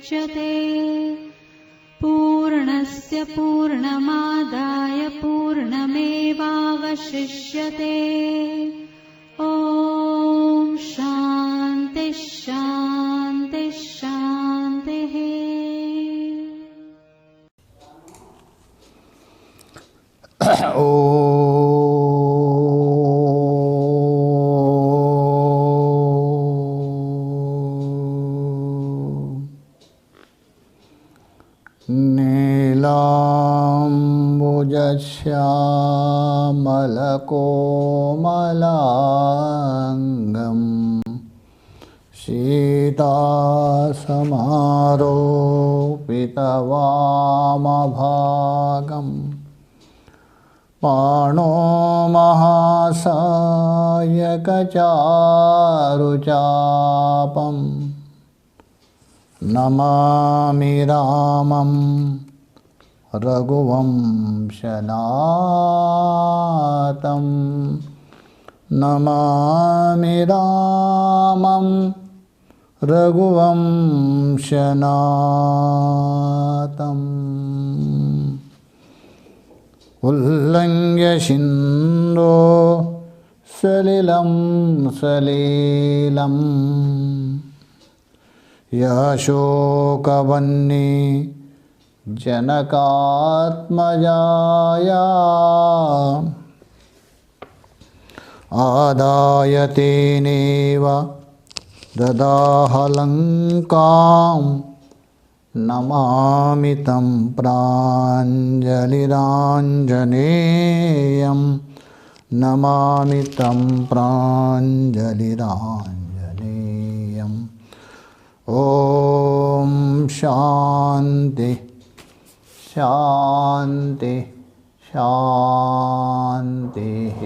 मुच्यते। पूर्णस्य पूर्णमादाय पूर्णमेवावशिष्यते। ॐ शान्ति शान्ति शान्तिः। नीलाम्बुजश्यामलकोमलाङ्गं सीतासमारोपितवामभागं पाणो महासायकचारुचापं नमामि रामं रघुवंशनाथं। नमामि रामं रघुवंशनाथम्। उल्लङ्घ्य सिन्धो सलिलं सलीलं यशोकवह्नि जनकात्मजाया आदाय तेनेव ददाह लङ्कां नमामि तं प्राञ्जलिराञ्जनेयं। नमामि तं प्राञ्जलिराञ्जनेयम्। ॐ शान्ति शान्ति शान्तिः।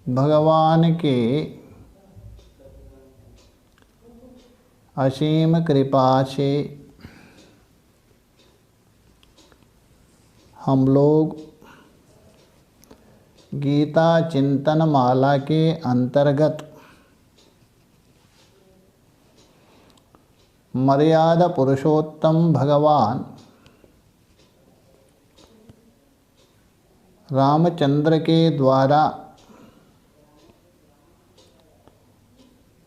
भगवान के असीम कृपा से हम लोग गीता चिंतन माला के अंतर्गत मर्यादा पुरुषोत्तम भगवान रामचंद्र के द्वारा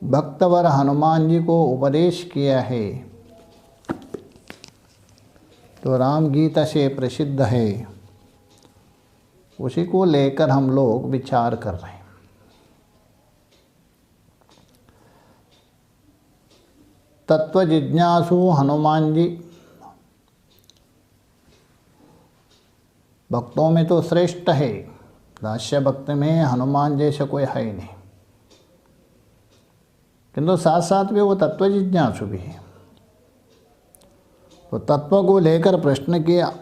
भक्तवर हनुमान जी को उपदेश किया है, तो राम गीता से प्रसिद्ध है, उसी को लेकर हम लोग विचार कर रहे हैं। तत्व जिज्ञासु हनुमान जी भक्तों में तो श्रेष्ठ है, दास्य भक्त में हनुमान जैसा कोई है नहीं, किंतु साथ साथ में वो तत्व जिज्ञासु भी है। तो तत्व को लेकर प्रश्न किया।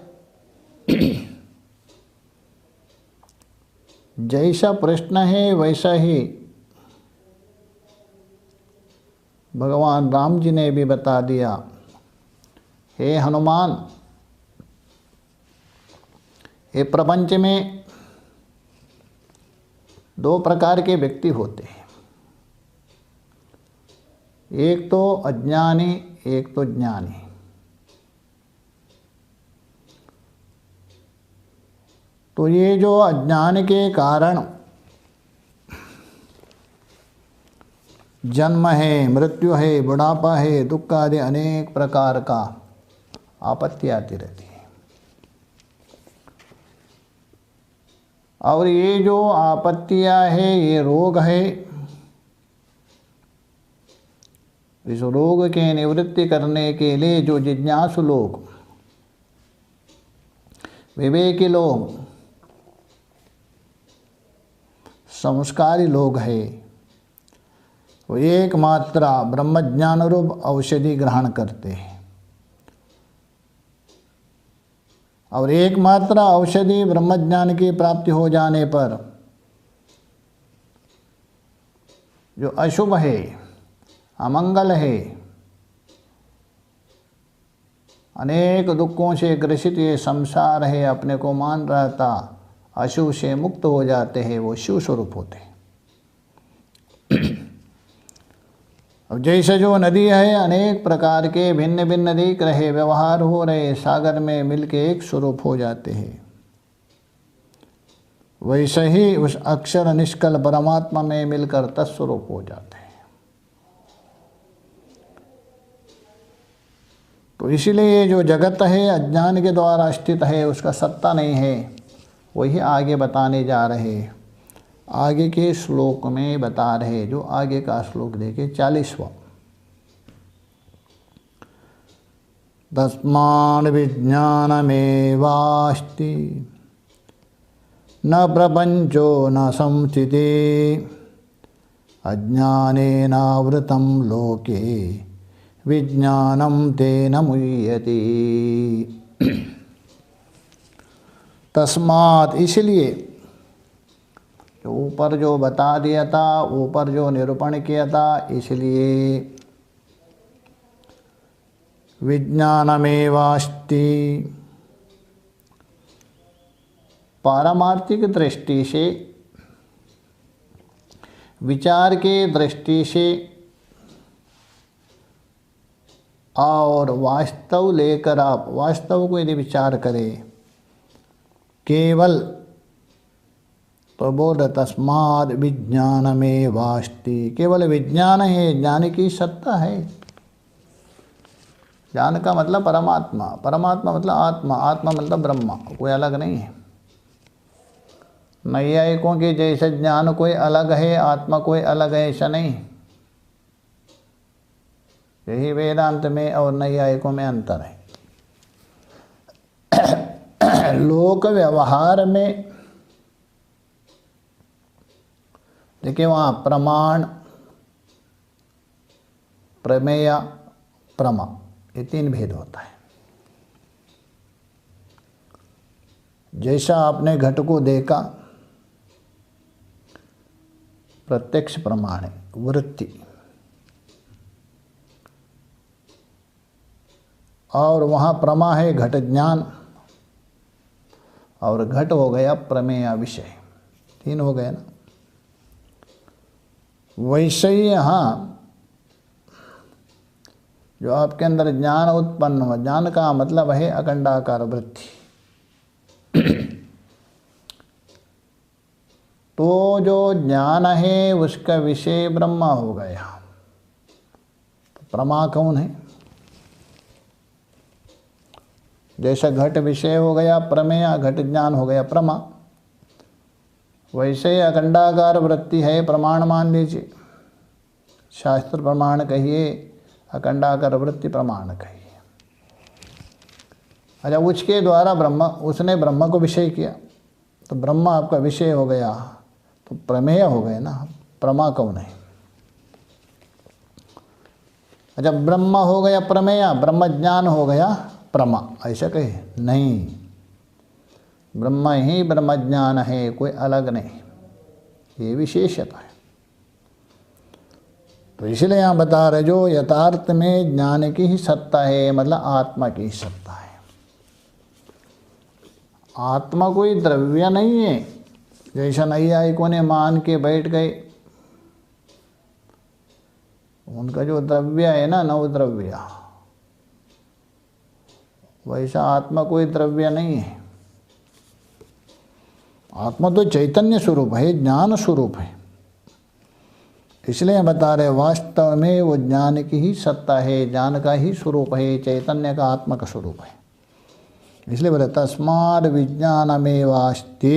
जैसा प्रश्न है वैसा ही भगवान राम जी ने भी बता दिया। हे हनुमान, ये प्रपंच में दो प्रकार के व्यक्ति होते हैं, एक तो अज्ञानी, एक तो ज्ञानी। तो ये जो अज्ञान के कारण जन्म है, मृत्यु है, बुढ़ापा है, दुख आदि अनेक प्रकार का आपत्ति आती रहती है। और ये जो आपत्तियां है, ये रोग है। इस रोग के निवृत्ति करने के लिए जो जिज्ञासु लोग, विवेकी लोग, संस्कारी लोग हैं, वो एकमात्र ब्रह्मज्ञान रूप औषधि ग्रहण करते हैं। और एकमात्र औषधि ब्रह्मज्ञान की प्राप्ति हो जाने पर जो अशुभ है, अमंगल है, अनेक दुखों से ग्रसित ये संसार है, अपने को मान रहता अशुभ से मुक्त हो जाते हैं, वो शिव स्वरूप होते हैं। अब जैसे जो नदी है अनेक प्रकार के भिन्न भिन्न दिख रहे, व्यवहार हो रहे, सागर में मिलके एक स्वरूप हो जाते हैं, वैसे ही उस अक्षर निष्कल परमात्मा में मिलकर तत्स्वरूप हो जाते हैं। तो इसीलिए जो जगत है अज्ञान के द्वारा स्थित है, उसका सत्ता नहीं है, वही आगे बताने जा रहे, आगे के श्लोक में बता रहे। जो आगे का श्लोक देखे 40वां। तस्माद् विज्ञानमेवास्ति न प्रपंचो न संस्थितिः अज्ञानेनावृतं लोके विज्ञानं तेन मुह्यते। तस्मात् इसलिए, ऊपर जो बता दिया था, ऊपर जो निरूपण किया था, इसलिए विज्ञानमेवास्ति, पारमार्थिक दृष्टि से, विचार के दृष्टि से और वास्तव लेकर आप वास्तव को यदि विचार करें केवल, तो बोल रहे तस्माद् विज्ञानमेवास्ति, केवल विज्ञान है, ज्ञान की सत्ता है। ज्ञान का मतलब परमात्मा, परमात्मा मतलब आत्मा, आत्मा मतलब ब्रह्मा, कोई अलग नहीं है। नैयायिकों के जैसे ज्ञान कोई अलग है, आत्मा कोई अलग है, ऐसा नहीं। यही वेदांत में और नैयायिकों में अंतर है। लोक व्यवहार में देखिए, वहाँ प्रमाण, प्रमेय, प्रमा, ये 3 भेद होता है। जैसा आपने घट को देखा, प्रत्यक्ष प्रमाण है, वृत्ति, और वहाँ प्रमा है घट ज्ञान, और घट हो गया प्रमेय विषय, 3 हो गए ना। वैसे ही यहाँ जो आपके अंदर ज्ञान उत्पन्न हुआ, ज्ञान का मतलब है अखंडाकार वृत्ति। तो जो ज्ञान है उसका विषय ब्रह्मा हो गया, तो प्रमा कौन है? जैसा घट विषय हो गया प्रमेय, घट ज्ञान हो गया प्रमा, वैसे अखंडाकार वृत्ति है प्रमाण मान लीजिए। शास्त्र प्रमाण कहिए, अखंडाकार वृत्ति प्रमाण कहिए। अच्छा, उसके द्वारा ब्रह्म, उसने ब्रह्म को विषय किया, तो ब्रह्म आपका विषय हो गया, तो प्रमेय हो गए ना। प्रमा कौन है? अच्छा, ब्रह्म हो गया प्रमेय, ब्रह्म ज्ञान हो गया प्रमा, ऐसा कहे? नहीं, ब्रह्म ही ब्रह्म ज्ञान है, कोई अलग नहीं, ये विशेषता है। तो इसलिए यहाँ बता रहे जो यथार्थ में ज्ञान की ही सत्ता है, मतलब आत्मा की ही सत्ता है। आत्मा कोई द्रव्य नहीं है, जैसा नैयायिकों ने मान के बैठ गए। उनका जो द्रव्य है ना, नव द्रव्य, वैसा आत्मा कोई द्रव्य नहीं है। आत्मा तो चैतन्य स्वरूप है, ज्ञान स्वरूप है। इसलिए बता रहे वास्तव में वो ज्ञान की ही सत्ता है, ज्ञान का ही स्वरूप है, चैतन्य का आत्मा का स्वरूप है। इसलिए बोले तस्माद् विज्ञानमेवास्ति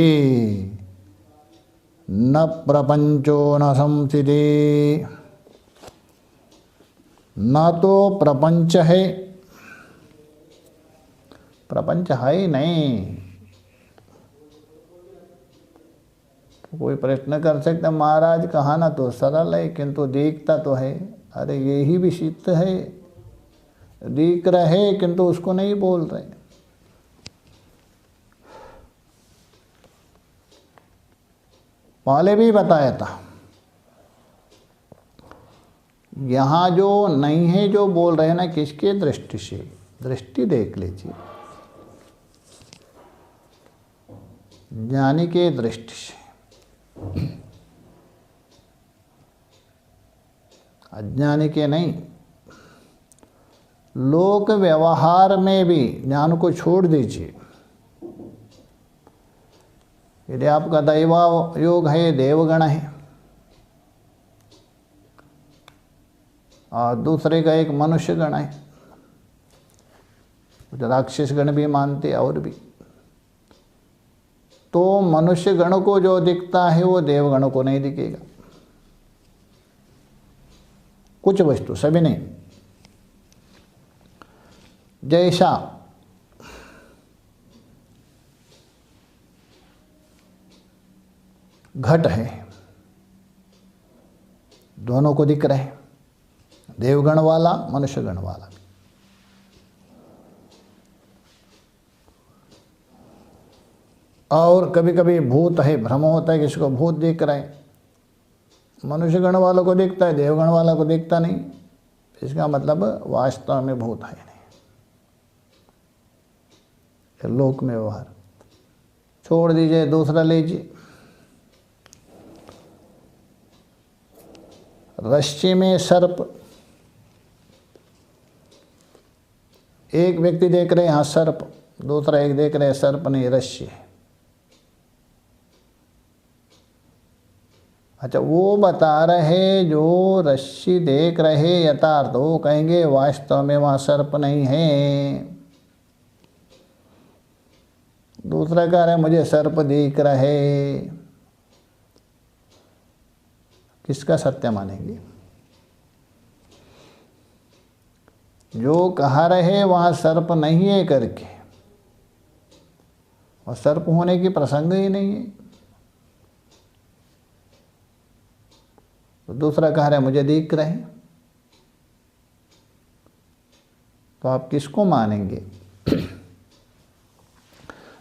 न प्रपंचो न संस्थितिः। न तो प्रपंच है, प्रपंच है ही नहीं। कोई प्रश्न कर सकते महाराज, कहाना तो सरल है किंतु दिखता तो है। अरे यही भी सिद्ध है, दिख रहे किंतु उसको नहीं बोल रहे। पहले भी बताया था, यहाँ जो नहीं है जो बोल रहे हैं ना, किसके दृष्टि से? दृष्टि देख लीजिए, ज्ञानी के दृष्टि से। अज्ञानी के नहीं। लोक व्यवहार में भी ज्ञान को छोड़ दीजिए। यदि आपका दैव योग है, देवगण है, और दूसरे का एक मनुष्य गण है, राक्षस गण भी मानते और भी, तो मनुष्य गण को जो दिखता है वो देवगण को नहीं दिखेगा। कुछ वस्तु, सभी नहीं। जैसा घट है, दोनों को दिख रहे हैं, देवगण वाला, मनुष्य गण वाला। और कभी कभी भूत है, भ्रम होता है, किसी को भूत दिख रहा है, मनुष्य गण वालों को दिखता है, देवगण वाला को दिखता नहीं। इसका मतलब वास्तव में भूत है नहीं। लोक में व्यवहार छोड़ दीजिए, दूसरा लीजिए। रस्सी में सर्प, एक व्यक्ति देख रहे हैं यहाँ सर्प, दूसरा एक देख रहे हैं सर्प नहीं, रस्सी है। अच्छा, वो बता रहे जो रस्सी देख रहे यथार्थ, वो कहेंगे वास्तव में वहाँ सर्प नहीं है। दूसरा कह रहे मुझे सर्प दिख रहे। किसका सत्य मानेंगे? जो कह रहे वहाँ सर्प नहीं है करके, और सर्प होने की प्रसंग ही नहीं है। तो दूसरा कह रहे मुझे दिख रहे, तो आप किसको मानेंगे?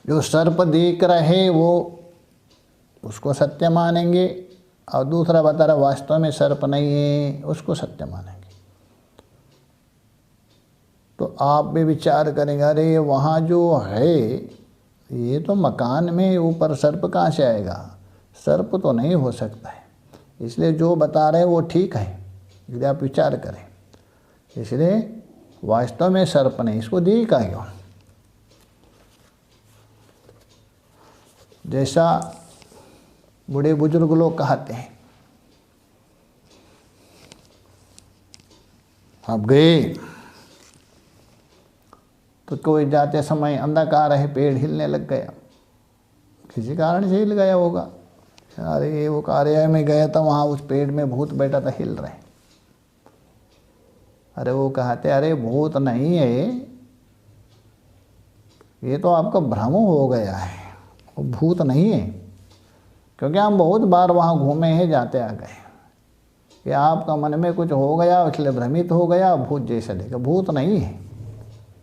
जो सर्प दिख रहे वो उसको सत्य मानेंगे, और दूसरा बता रहा वास्तव में सर्प नहीं है, उसको सत्य मानेंगे। तो आप भी विचार करेंगे, अरे वहाँ जो है ये तो मकान में ऊपर सर्प कहाँ से आएगा? सर्प तो नहीं हो सकता है। इसलिए जो बता रहे हैं वो ठीक है, यदि आप विचार करें। इसलिए वास्तव में सर्प नहीं, इसको दिखा क्यों? जैसा बूढ़े बुजुर्ग लोग कहते हैं, आप गए तो कोई जाते समय अंधकार है, पेड़ हिलने लग गया, किसी कारण से हिल गया होगा। अरे वो कार्य में गया था, वहाँ उस पेड़ में भूत बैठा था, हिल रहे। अरे वो कहते अरे भूत नहीं है, ये तो आपका भ्रम हो गया है, वो भूत नहीं है। क्योंकि हम बहुत बार वहाँ घूमे हैं, जाते आ गए, कि आपका मन में कुछ हो गया इसलिए भ्रमित हो गया, भूत जैसा देखा। भूत नहीं है,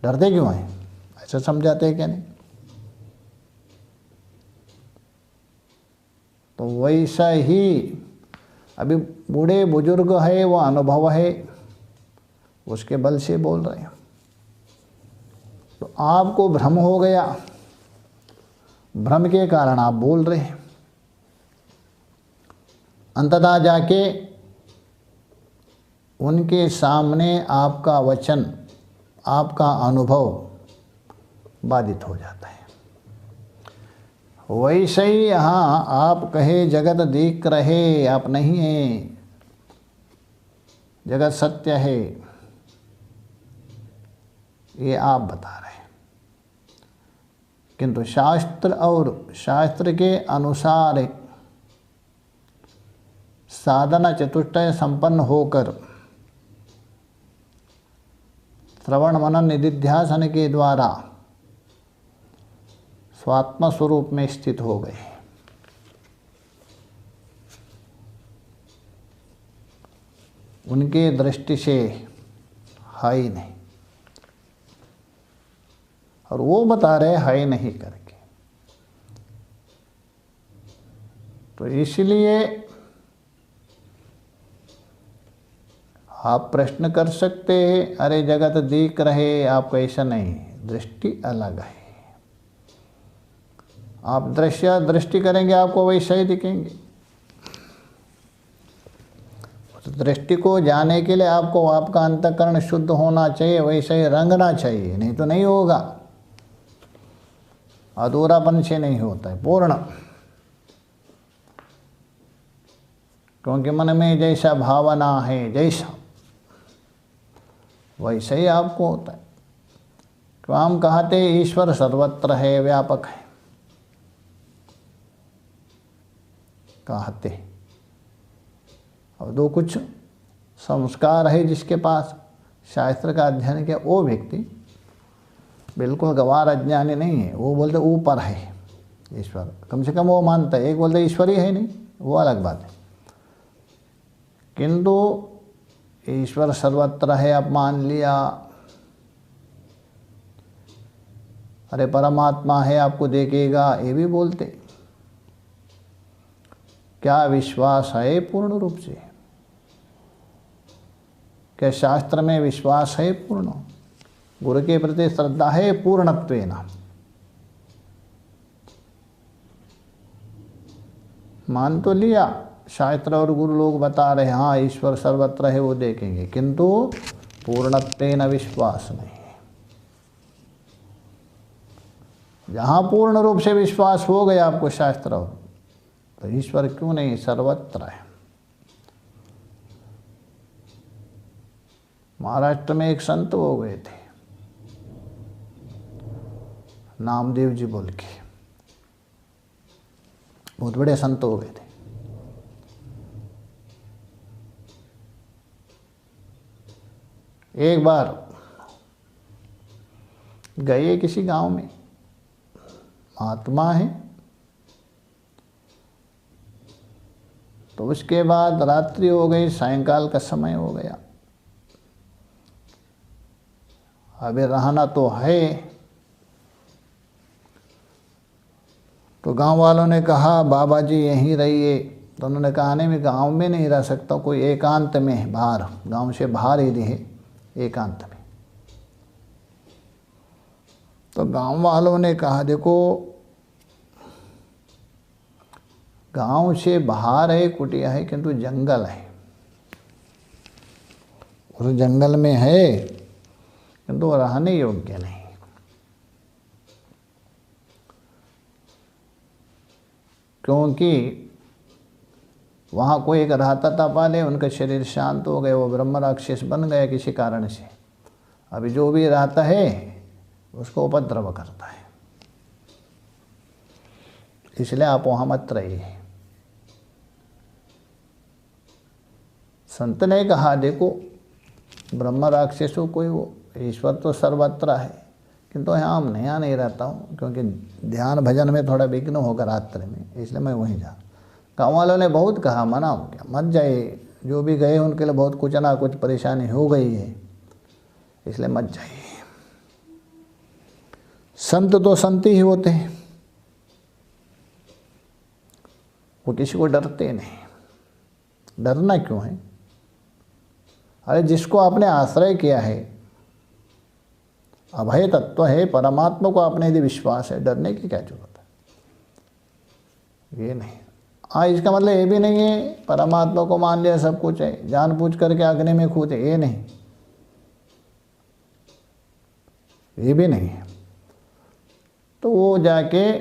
डरते क्यों हैं? ऐसा समझाते हैं क्या नहीं? तो वैसा ही अभी बूढ़े बुजुर्ग है, वो अनुभव है, उसके बल से बोल रहे हैं। तो आपको भ्रम हो गया, भ्रम के कारण आप बोल रहे हैं। अंततः जाके उनके सामने आपका वचन, आपका अनुभव बाधित हो जाता है। वैसे ही यहाँ आप कहे जगत दिख रहे, आप नहीं हैं, जगत सत्य है, ये आप बता रहे हैं। किंतु शास्त्र और शास्त्र के अनुसार साधना चतुष्टय संपन्न होकर श्रवण मनन निधिध्यासन के द्वारा स्वात्म स्वरूप में स्थित हो गए। उनके दृष्टि से है ही नहीं, और वो बता रहे है ही नहीं करके। तो इसलिए आप प्रश्न कर सकते हैं, अरे जगत दिख रहे, आपको ऐसा नहीं, दृष्टि अलग है। आप दृष्टि करेंगे, आपको वैसा ही दिखेंगे। दृष्टि को जाने के लिए आपको आपका अंतःकरण शुद्ध होना चाहिए, वैसे ही रंगना चाहिए, नहीं तो नहीं होगा। अधूरापन से नहीं होता है, पूर्ण। क्योंकि मन में जैसा भावना है, जैसा वैसे ही आपको होता है। तो हम कहते ईश्वर सर्वत्र है, व्यापक है, कहते। और दो कुछ संस्कार है जिसके पास शास्त्र का अध्ययन किया, वो व्यक्ति बिल्कुल गवार अज्ञानी नहीं है। वो बोलते ऊपर है ईश्वर, कम से कम वो मानता है। एक बोलते ईश्वर ही है नहीं, वो अलग बात है। किंतु ईश्वर सर्वत्र है आप मान लिया, अरे परमात्मा है आपको देखेगा, ये भी बोलते। क्या विश्वास है पूर्ण रूप से? क्या शास्त्र में विश्वास है पूर्ण? गुरु के प्रति श्रद्धा है पूर्णत्वेन? मान तो लिया, शास्त्र और गुरु लोग बता रहे हाँ ईश्वर सर्वत्र है, वो देखेंगे, किंतु पूर्णत्वेन विश्वास नहीं। जहाँ पूर्ण रूप से विश्वास हो गया आपको शास्त्र, तो ईश्वर क्यों नहीं सर्वत्र है। महाराष्ट्र में एक संत हो गए थे, नामदेव जी बोल के, बहुत बड़े संत हो गए थे। एक बार गए किसी गांव में, महात्मा है, तो उसके बाद रात्रि हो गई, सायंकाल का समय हो गया। अभी रहना तो है, तो गांव वालों ने कहा बाबा जी यहीं रहिए। तो उन्होंने कहा नहीं, मैं गांव में नहीं रह सकता, कोई एकांत में बाहर, गांव से बाहर ही रहे, एकांत में। तो गांव वालों ने कहा देखो गांव से बाहर है, कुटिया है, किंतु जंगल है, उस जंगल में है, किंतु रहने योग्य नहीं। क्योंकि वहाँ कोई एक रहता था पहले, उनका शरीर शांत हो गए, वो ब्रह्म राक्षस बन गया किसी कारण से। अभी जो भी रहता है उसको उपद्रव करता है, इसलिए आप वहाँ मत रहिए। संत ने कहा देखो ब्रह्म राक्षसों कोई, वो ईश्वर तो सर्वत्र है, किंतु यहाँ मैं यहाँ नहीं रहता हूँ, क्योंकि ध्यान भजन में थोड़ा विघ्न होगा रात्रि में, इसलिए मैं वहीं जा। गाँव वालों ने बहुत कहा, मना हो गया, मत जाइए, जो भी गए उनके लिए बहुत कुछ ना कुछ परेशानी हो गई है, इसलिए मत जाइए। संत तो संत ही होते हैं, वो किसी को डरते नहीं। डरना क्यों है? अरे जिसको आपने आश्रय किया है, अभय तत्व है, परमात्मा को आपने यदि विश्वास है, डरने की क्या जरूरत है? ये नहीं। हाँ, इसका मतलब ये भी नहीं है परमात्मा को मान लिया सब कुछ है, जानबूझ करके अग्नि में कूदे, ये नहीं, ये भी नहीं है। तो वो जाके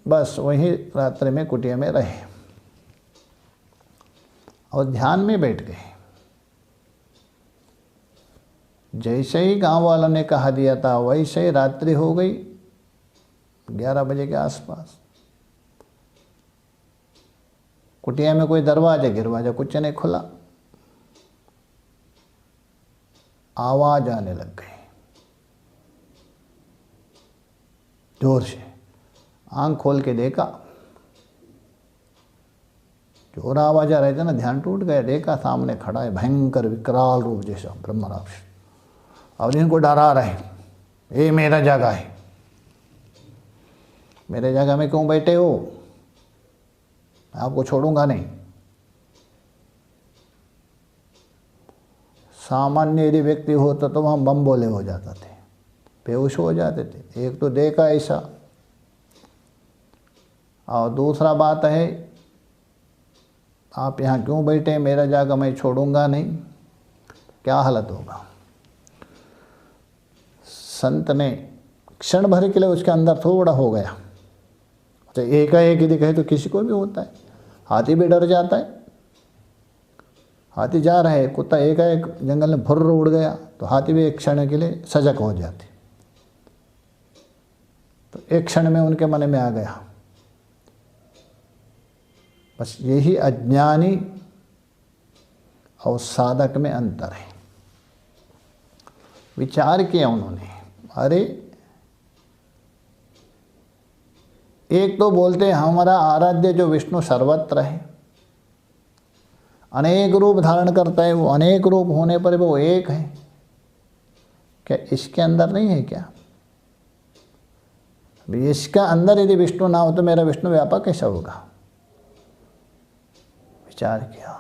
बस वहीं रात्रि में कुटिया में रहे और ध्यान में बैठ गए। जैसे ही गांव वालों ने कहा दिया था, वैसे ही रात्रि हो गई, 11 बजे के आसपास। कुटिया में कोई दरवाजा गिरवाजा कुछ नहीं खुला, आवाज आने लग गई जोर से। आंख खोल के देखा, जोर आवाज आ रहे थे ना, ध्यान टूट गया। देखा सामने खड़ा है भयंकर विकराल रूप जैसा ब्रह्म राक्षस, और इनको डरा रहे, ये मेरा जगह है, मेरे जगह में क्यों बैठे हो, आपको छोड़ूंगा नहीं। सामान्य यदि व्यक्ति होता तो वहाँ बम बोले हो जाता थे, बेहोश हो जाते थे। एक तो देखा ऐसा, और दूसरा बात है आप यहाँ क्यों बैठे, मेरा जगह मैं छोड़ूंगा नहीं, क्या हालत होगा। संत ने क्षण भर के लिए उसके अंदर थोड़ा हो गया, तो एकाएक यदि कहे तो किसी को भी होता है। हाथी भी डर जाता है। हाथी जा रहा है, कुत्ता एकाएक जंगल में फुर्र उड़ गया तो हाथी भी एक क्षण के लिए सजग हो जाती। तो एक क्षण में उनके मन में आ गया। बस यही अज्ञानी और साधक में अंतर है। विचार किया उन्होंने, अरे एक तो बोलते हैं हमारा आराध्य जो विष्णु सर्वत्र है, अनेक रूप धारण करता है, वो अनेक रूप होने पर वो एक है, क्या इसके अंदर नहीं है क्या? इसका अंदर यदि विष्णु ना हो तो मेरा विष्णु व्यापक कैसा होगा? विचार किया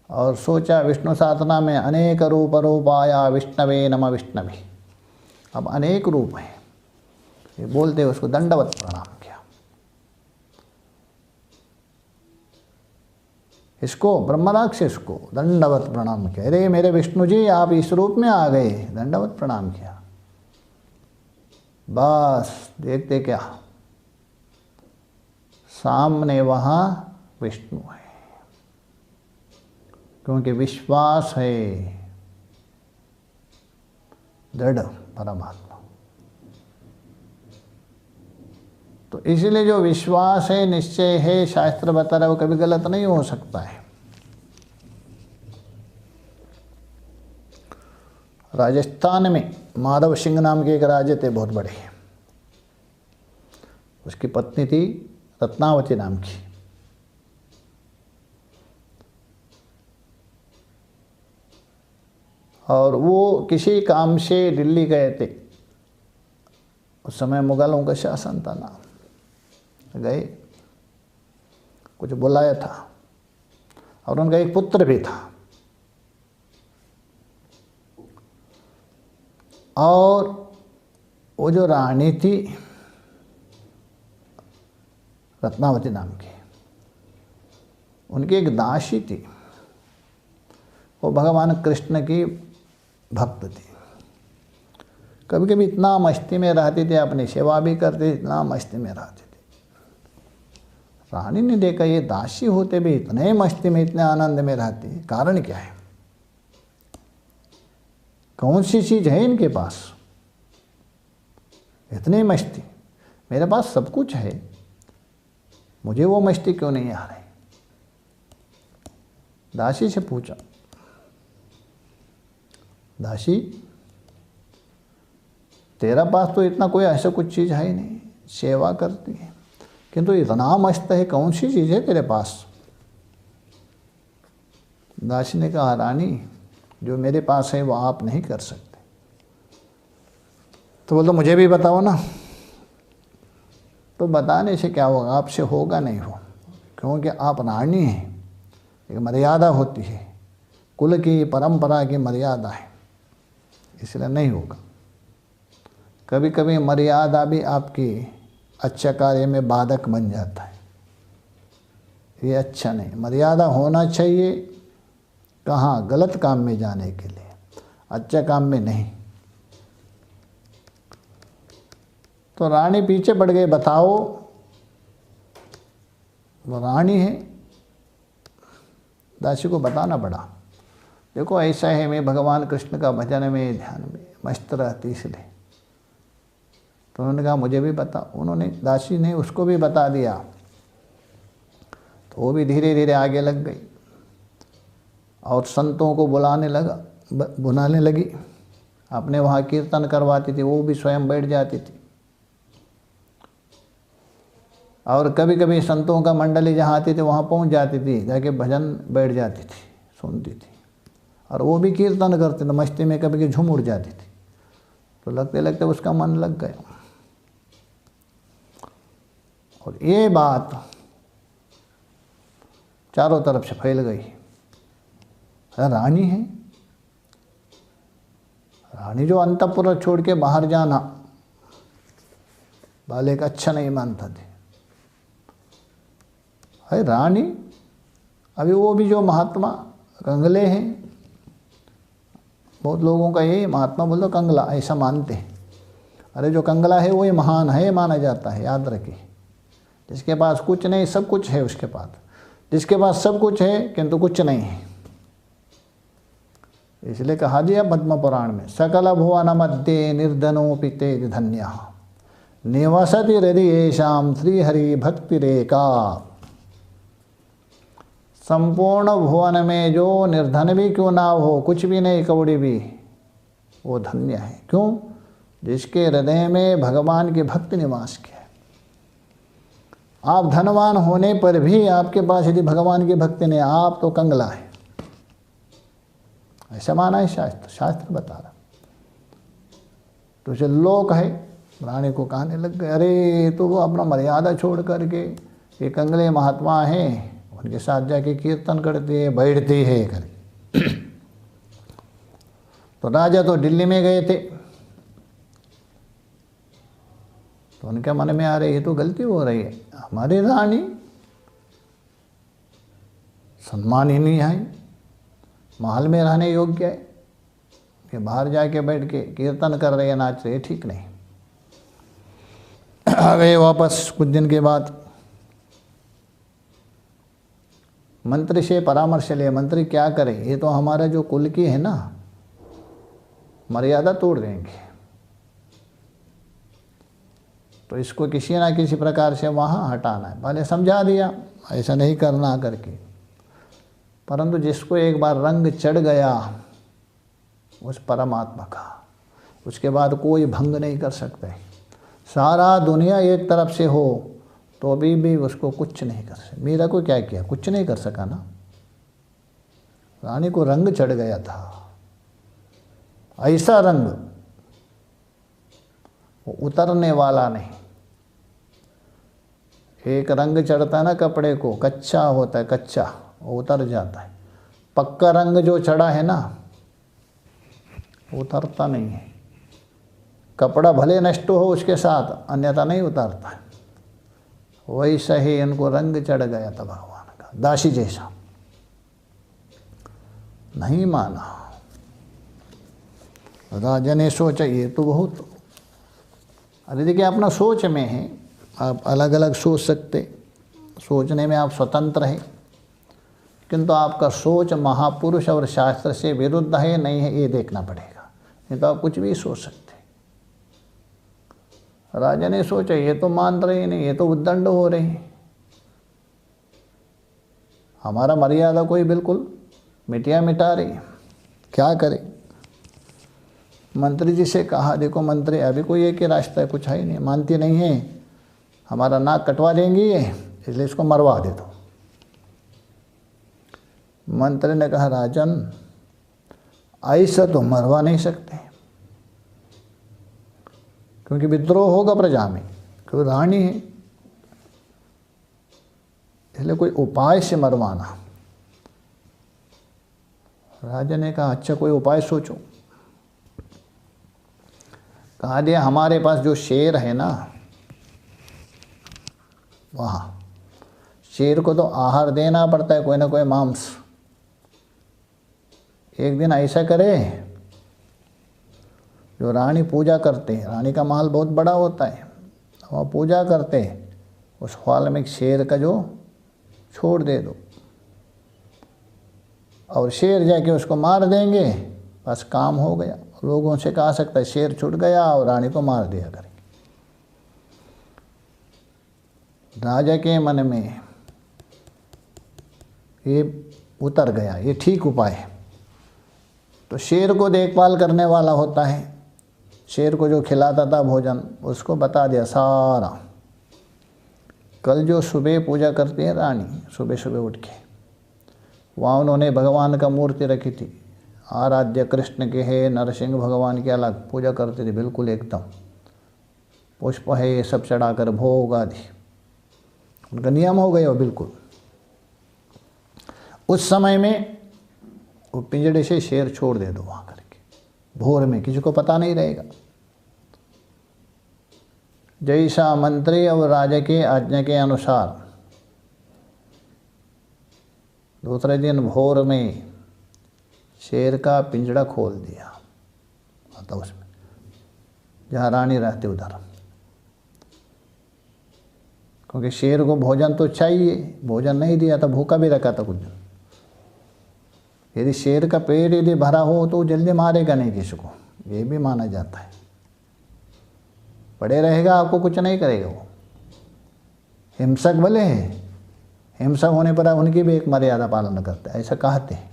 और सोचा, विष्णु साधना में अनेक रूप रूपाया विष्णवे नमः विष्णवे। अब अनेक रूप है, ये बोलते उसको दंडवत प्रणाम किया। इसको ब्रह्मराक्षस को दंडवत प्रणाम किया। अरे मेरे विष्णु जी, आप इस रूप में आ गए, दंडवत प्रणाम किया। बस देखते क्या, सामने वहाँ विष्णु है, क्योंकि विश्वास है दृढ़ परमात्मा। तो इसलिए जो विश्वास है, निश्चय है, शास्त्र बता रहा है, वो कभी गलत नहीं हो सकता है। राजस्थान में माधव सिंह नाम के एक राजे थे, बहुत बड़े। उसकी पत्नी थी रत्नावती नाम की। और वो किसी काम से दिल्ली गए थे। उस समय मुगलों का शासन था ना, गए, कुछ बुलाया था, और उनका एक पुत्र भी था। और वो जो रानी थी रत्नावती नाम की, उनकी एक दासी थी, वो भगवान कृष्ण की भक्त थी। कभी कभी इतना मस्ती में रहती थी, अपनी सेवा भी करती, इतना मस्ती में रहती थी। रानी ने देखा ये दासी होते भी इतने मस्ती में, इतने आनंद में रहती, कारण क्या है? कौन सी चीज़ है इनके पास, इतनी मस्ती? मेरे पास सब कुछ है, मुझे वो मस्ती क्यों नहीं आ रही? दासी से पूछा, दासी तेरा पास तो इतना कोई ऐसा कुछ चीज़ है ही नहीं, सेवा करती है, किंतु इतना मस्त है, कौन सी चीज़ है तेरे पास? दासी ने कहा, रानी जो मेरे पास है वो आप नहीं कर सकते। तो बोल, तो मुझे भी बताओ ना। तो बताने से क्या होगा, आपसे होगा नहीं हो, क्योंकि आप रानी हैं, एक मर्यादा होती है, कुल की परंपरा की मर्यादा है, इसलिए नहीं होगा। कभी कभी मर्यादा भी आपकी अच्छा कार्य में बाधक बन जाता है, ये अच्छा नहीं। मर्यादा होना चाहिए कहाँ? गलत काम में जाने के लिए, अच्छा काम में नहीं। तो रानी पीछे पड़ गई, बताओ। वो रानी है, दासी को बताना पड़ा, देखो ऐसा है, मैं भगवान कृष्ण का भजन में ध्यान में मस्त रहती, इसलिए। तो उन्होंने कहा मुझे भी बता। उन्होंने, दासी ने उसको भी बता दिया। तो वो भी धीरे धीरे आगे लग गई और संतों को बुलाने लगी। अपने वहाँ कीर्तन करवाती थी, वो भी स्वयं बैठ जाती थी। और कभी कभी संतों का मंडली जहाँ आती थी वहाँ पहुँच जाती थी, जाके भजन बैठ जाती थी, सुनती थी। और वो भी कीर्तन करते थे, मस्ती में कभी कभी झूम उड़ जाती थी। तो लगते लगते उसका मन लग गया। और ये बात चारों तरफ से फैल गई। रानी है, रानी जो अंतःपुर छोड़ के बाहर जाना बाले का अच्छा नहीं मानता थे। अरे रानी अभी वो भी जो महात्मा कंगले हैं, बहुत लोगों का ये महात्मा बोल दो कंगला ऐसा मानते हैं। अरे जो कंगला है वही महान है माना जाता है, याद रखिए। जिसके पास कुछ नहीं सब कुछ है उसके पास, जिसके पास सब कुछ है किंतु कुछ नहीं है। इसलिए कहा दिया पद्म पुराण में, सकल भुवन मध्ये निर्धनोपि तेज धन्य निवसति हृदयेषां श्रीहरि भक्ति रेखा। संपूर्ण भुवन में जो निर्धन भी क्यों ना हो, कुछ भी नहीं कौड़ी भी, वो धन्य है। क्यों? जिसके हृदय में भगवान की भक्ति निवास किया है। आप धनवान होने पर भी आपके पास यदि भगवान की भक्ति नहीं, आप तो कंगला है, ऐसा माना है शास्त्र। शास्त्र बता रहा। तो जो लोग है रानी को कहने लग गए, अरे तो वो अपना मर्यादा छोड़ करके ये कंगले महात्मा हैं, उनके साथ जाके कीर्तन करते हैं, बैठते हैं करके। तो राजा तो दिल्ली में गए थे, तो उनके मन में आ रही ये तो गलती हो रही है, हमारी रानी सम्मान ही नहीं है, महल में रहने योग्य है, कि बाहर जाके बैठ के कीर्तन कर रहे हैं, नाच रहे, ठीक नहीं। आ गए वापस कुछ दिन के बाद, मंत्री से परामर्श लिए, मंत्री क्या करें, ये तो हमारा जो कुल की है ना मर्यादा तोड़ देंगे, तो इसको किसी ना किसी प्रकार से वहाँ हटाना है। पहले समझा दिया ऐसा नहीं करना करके, परंतु जिसको एक बार रंग चढ़ गया उस परमात्मा का, उसके बाद कोई भंग नहीं कर सकते। सारा दुनिया एक तरफ से हो तो अभी भी उसको कुछ नहीं कर सकते। मीरा को क्या किया, कुछ नहीं कर सका ना। रानी को रंग चढ़ गया था, ऐसा रंग वो उतरने वाला नहीं। एक रंग चढ़ता है ना कपड़े को, कच्चा होता है, कच्चा वो उतर जाता है। पक्का रंग जो चढ़ा है ना उतरता नहीं है। कपड़ा भले नष्ट हो उसके साथ, अन्यथा नहीं उतारता है। वैसा ही इनको रंग चढ़ गया था भगवान का, दासी जैसा। नहीं माना। राजा ने सोचा ये तो बहुत, अरे देखिए अपना सोच में है, आप अलग अलग सोच सकते, सोचने में आप स्वतंत्र हैं, किंतु आपका सोच महापुरुष और शास्त्र से विरुद्ध है नहीं है, ये देखना पड़ेगा। नहीं तो आप कुछ भी सोच सकते। राजा ने सोचा ये तो मान रहे नहीं, ये तो उद्दंड हो रहे हैं, हमारा मर्यादा कोई बिल्कुल मिटिया मिटा रही, क्या करें। मंत्री जी से कहा, देखो मंत्री अभी कोई एक ही रास्ता है, कुछ है ही नहीं, मानती नहीं है, हमारा नाक कटवा देंगी ये, इसलिए इसको मरवा दे दो। मंत्री ने कहा, राजन ऐसा तो मरवा नहीं सकते, क्योंकि विद्रोह होगा प्रजा में, क्योंकि रानी है, इसलिए कोई उपाय से मरवाना। राजा ने कहा, अच्छा कोई उपाय सोचो। कहा दिया, हमारे पास जो शेर है ना, वहाँ शेर को तो आहार देना पड़ता है, कोई ना कोई मांस। एक दिन ऐसा करे, जो रानी पूजा करते हैं, रानी का महल बहुत बड़ा होता है, वहाँ पूजा करते हैं, उस हॉल में एक शेर का जो छोड़ दे दो, और शेर जाके उसको मार देंगे, बस काम हो गया। लोगों से कहा सकता है शेर छूट गया और रानी को मार दिया करेंगे। राजा के मन में ये उतर गया, ये ठीक उपाय है। तो शेर को देखभाल करने वाला होता है, शेर को जो खिलाता था भोजन, उसको बता दिया सारा, कल जो सुबह पूजा करती है रानी, सुबह सुबह उठ के वहाँ उन्होंने भगवान का मूर्ति रखी थी, आराध्य कृष्ण के है, नरसिंह भगवान की अलग पूजा करते थे, बिल्कुल एकदम पुष्प है ये सब चढ़ाकर भोग आदि, उनका नियम हो गया बिल्कुल। उस समय में वो पिंजड़े से शेर छोड़ दे दो वहाँ करके, भोर में, किसी को पता नहीं रहेगा। जैसा मंत्री और राजा के आज्ञा के अनुसार दूसरे दिन भोर में शेर का पिंजड़ा खोल दिया, मतलब उसमें जहाँ रानी रहती उधर, क्योंकि शेर को भोजन तो चाहिए, भोजन नहीं दिया तो भूखा भी रखा था कुछ दिन। यदि शेर का पेट यदि भरा हो तो जल्दी मारेगा नहीं किसी को, ये भी माना जाता है। पड़े रहेगा, आपको कुछ नहीं करेगा वो। हिंसक भले हैं, हिंसक होने पर उनकी भी एक मर्यादा पालन करते हैं, ऐसा कहते हैं।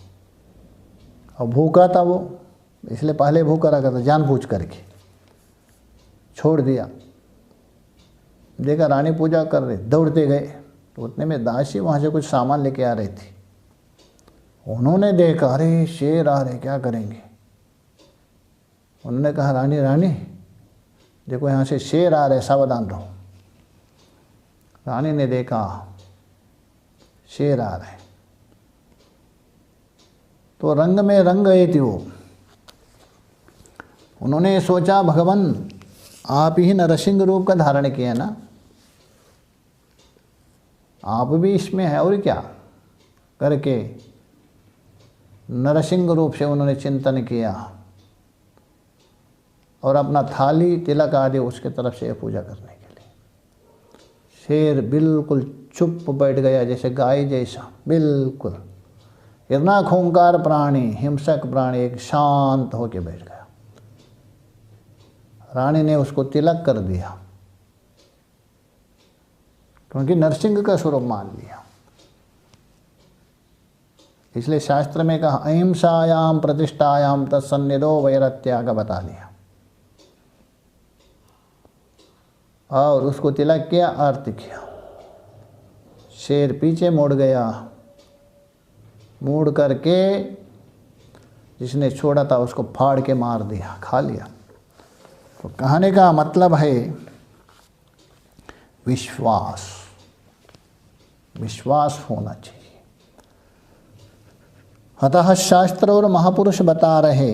और भूखा था वो, इसलिए पहले भूखा रखा था, जानबूझ करके छोड़ दिया। देखा रानी पूजा कर रही, दौड़ते गए तो उतने में दासी वहाँ से कुछ सामान लेके आ रही थी। उन्होंने देखा, अरे शेर आ रहे, क्या करेंगे। उन्होंने कहा, रानी रानी देखो यहाँ से शेर आ रहे, सावधान रहो। रानी ने देखा शेर आ रहे, तो रंग में रंग गई थी वो। उन्होंने सोचा, भगवान आप ही नरसिंह रूप का धारण किया ना, आप भी इसमें है और क्या करके नरसिंह रूप से उन्होंने चिंतन किया और अपना थाली तिलक आदि उसके तरफ से पूजा करने के लिए। शेर बिल्कुल चुप बैठ गया, जैसे गाय जैसा, बिल्कुल इतना खूंखार प्राणी, हिंसक प्राणी एक शांत होकर बैठ गया। रानी ने उसको तिलक कर दिया, क्योंकि नरसिंह का स्वरूप मान लिया। इसलिए शास्त्र में कहा, अहिंसायाम प्रतिष्ठायाम तत्सन्निधो वैरत्याग बता दिया। और उसको तिलक किया, आरती किया। शेर पीछे मुड़ गया, मुड़ करके जिसने छोड़ा था उसको फाड़ के मार दिया, खा लिया। तो कहने का मतलब है विश्वास, विश्वास होना चाहिए। अतः शास्त्र और महापुरुष बता रहे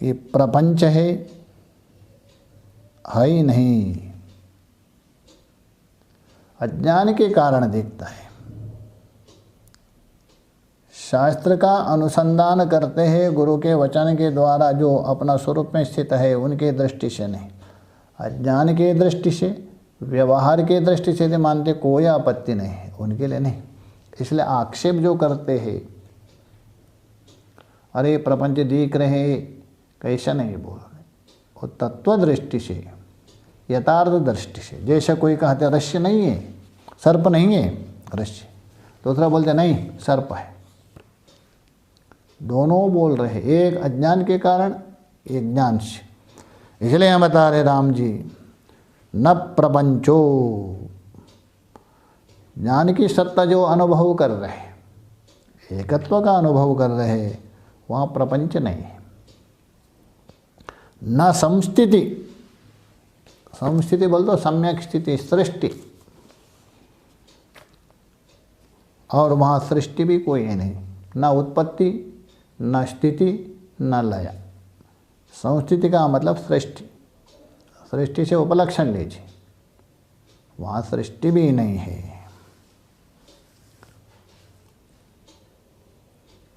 ये प्रपंच है ही नहीं, अज्ञान के कारण दिखता है। शास्त्र का अनुसंधान करते हैं गुरु के वचन के द्वारा, जो अपना स्वरूप में स्थित है उनके दृष्टि से नहीं, अज्ञान के दृष्टि से, व्यवहार के दृष्टि से मानते, कोई आपत्ति नहीं है उनके लिए नहीं। इसलिए आक्षेप जो करते हैं, अरे प्रपंच दिख रहे, कैसा नहीं बोल रहे, वो तत्व दृष्टि से, यथार्थ दृष्टि से। जैसे कोई कहते रस्य नहीं है, सर्प नहीं है, रस्य, दूसरा बोलते नहीं सर्प है। दोनों बोल रहे, एक अज्ञान के कारण, एक ज्ञान से। इसलिए हम बता रहे राम जी, न प्रपंचो, ज्ञान की सत्ता जो अनुभव कर रहे, एकत्व का अनुभव कर रहे, वहाँ प्रपंच नहीं है। न समस्थिति, समस्थिति बोल दो, सम्यक स्थिति, सृष्टि, और वहाँ सृष्टि भी कोई है नहीं, न उत्पत्ति, न स्थिति, न लय। संस्थिति का मतलब सृष्टि, सृष्टि से उपलक्षण लीजिए, वहाँ सृष्टि भी नहीं है।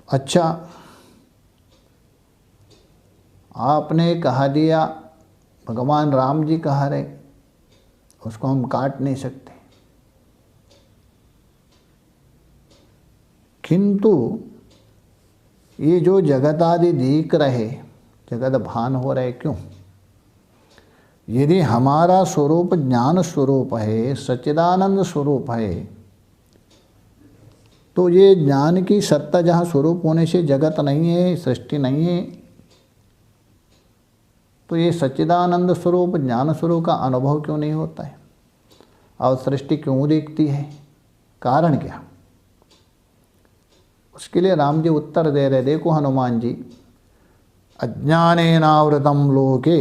अच्छा, आपने कहा दिया, भगवान राम जी कहा रहे, उसको हम काट नहीं सकते, किंतु ये जो जगत आदि दिख रहे, जगत भान हो रहे, क्यों? यदि हमारा स्वरूप ज्ञान स्वरूप है, सच्चिदानंद स्वरूप है, तो ये ज्ञान की सत्ता जहाँ स्वरूप होने से जगत नहीं है, सृष्टि नहीं है, तो ये सच्चिदानंद स्वरूप, ज्ञान स्वरूप का अनुभव क्यों नहीं होता है? और सृष्टि क्यों दिखती है? कारण क्या? उसके लिए राम जी उत्तर दे रहे, देखो हनुमान जी, अज्ञानेनावृतम लोके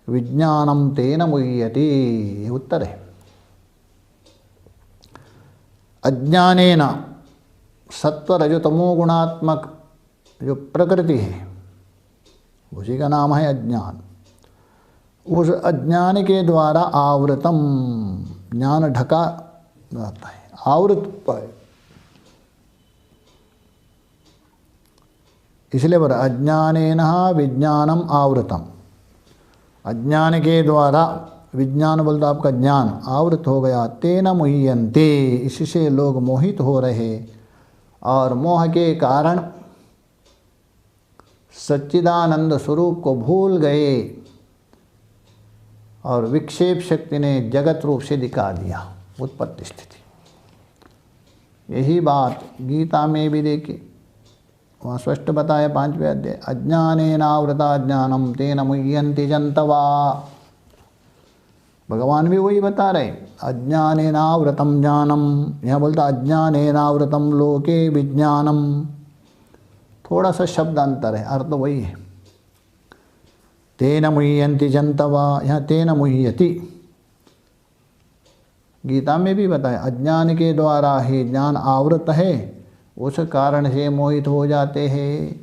विज्ञानम तेन मुह्यति, ये उत्तर है। अज्ञानेन, सत्व रजतमो गुणात्मक जो प्रकृति है, उसी का नाम है अज्ञान। उस अज्ञान के द्वारा आवृतम, ज्ञान ढका रहता है, आवृत है। इसलिए बोला अज्ञानेन विज्ञानम आवृतम, अज्ञान के द्वारा, विज्ञान बोलता आपका ज्ञान आवृत हो गया, तेन मुह्यन्ते, इससे लोग मोहित हो रहे और मोह के कारण सच्चिदानंद स्वरूप को भूल गए और विक्षेप शक्ति ने जगत रूप से दिखा दिया उत्पत्ति स्थिति। यही बात गीता में भी देखिए, वहाँ स्पष्ट बताया 5वें अध्याय, अज्ञानेनावृता ज्ञानम तेन मुह्यन्ति जन्तवा। भगवान भी वही बता रहे, अज्ञानेनावृतम ज्ञानम, यहाँ बोलता अज्ञानेनावृतम लोके विज्ञानम, थोड़ा सा शब्द अंतर है, अर्थ वही है। तेन मुह्यन्ति जन्तवा, यहाँ तेन मुह्यति। गीता में भी बताया अज्ञान के द्वारा ही ज्ञान आवृत है, उस कारण से मोहित हो जाते हैं।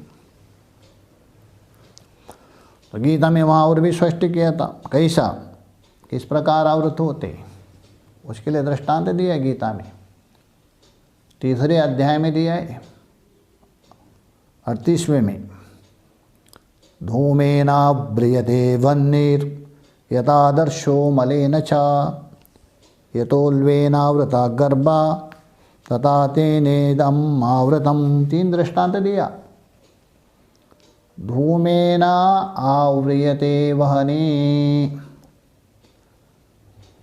तो गीता में वहाँ और भी स्पष्ट किया था कैसा, किस प्रकार आवृत होते, उसके लिए दृष्टांत दिया है गीता में। 3रे अध्याय में दिया है 38वें में, धूमेनाव्रियते वह्निर् यथादर्शो मलेन च यतोल्वेनावृता गर्भा तथा तेनेदम आवृतम। 3 दृष्टांत दिया। धूमेना आव्रियते वह्नि,